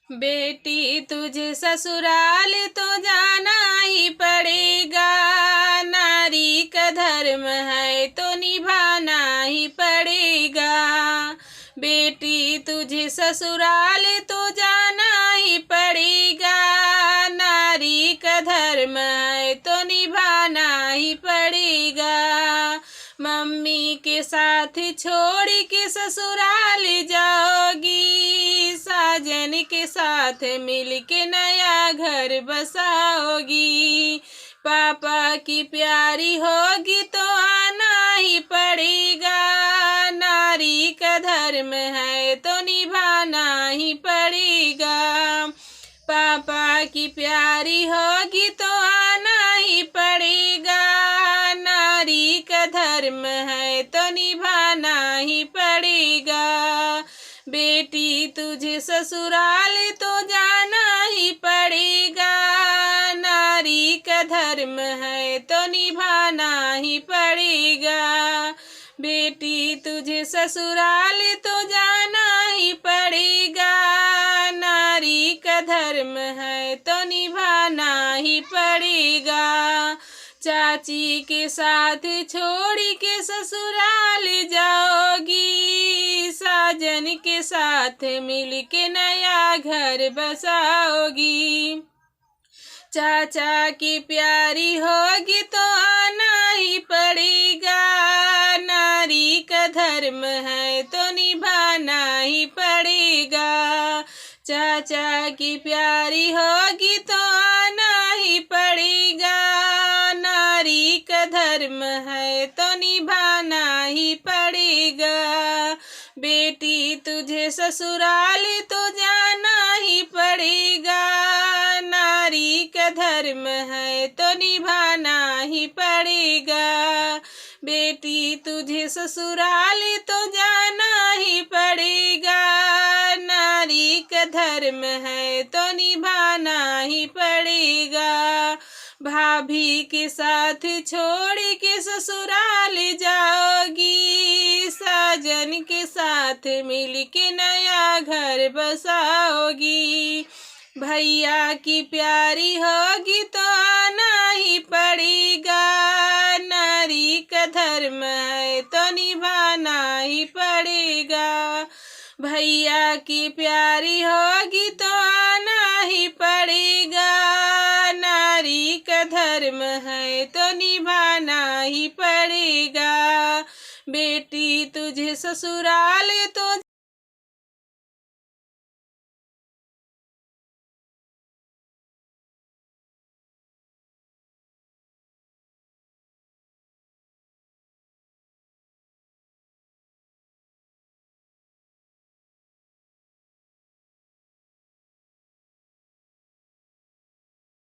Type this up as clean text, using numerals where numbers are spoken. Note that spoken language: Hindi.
बेटी तुझे ससुराल तो जाना ही पड़ेगा, नारी का धर्म है तो निभाना ही पड़ेगा। बेटी तुझे ससुराल तो जाना ही पड़ेगा, नारी का धर्म है तो निभाना ही पड़ेगा। मम्मी के साथ छोड़ के ससुराल जाओगी, साजन के साथ मिल के नया घर बसाओगी। पापा की प्यारी होगी तो आना ही पड़ेगा, नारी का धर्म है तो निभाना ही पड़ेगा। पापा की प्यारी होगी तो आना ही पड़ेगा, नारी का धर्म है तो निभाना ही पड़ेगा। बेटी तुझे ससुराल तो जाना ही पड़ेगा, नारी का धर्म है तो निभाना ही पड़ेगा। बेटी तुझे ससुराल तो जाना ही पड़ेगा, नारी का धर्म है तो निभाना ही पड़ेगा। चाची के साथ छोड़ के ससुराल जाओगी, साजन के साथ मिल के नया घर बसाओगी। चाचा की प्यारी होगी तो आना ही पड़ेगा, नारी का धर्म है तो निभाना ही पड़ेगा। चाचा की प्यारी होगी तो आना ही पड़ेगा, नारी का धर्म है तो निभाना ही पड़ेगा। बेटी तुझे ससुराल तो जाना ही पड़ेगा, नारी का धर्म है तो निभाना ही पड़ेगा। बेटी तुझे ससुराल तो जाना ही पड़ेगा, नारी का धर्म है तो निभाना ही पड़ेगा। भाभी के साथ छोड़ के ससुराल जाओगी, साजन के साथ मिल के नया घर बसाओगी। भैया की प्यारी होगी तो आना ही पड़ेगा, नारी का धर्म है तो निभाना ही पड़ेगा। भैया की प्यारी होगी तो आना ही पड़ेगा, नारी का धर्म है तो निभाना ही पड़ेगा। बेटी तुझे ससुराल तो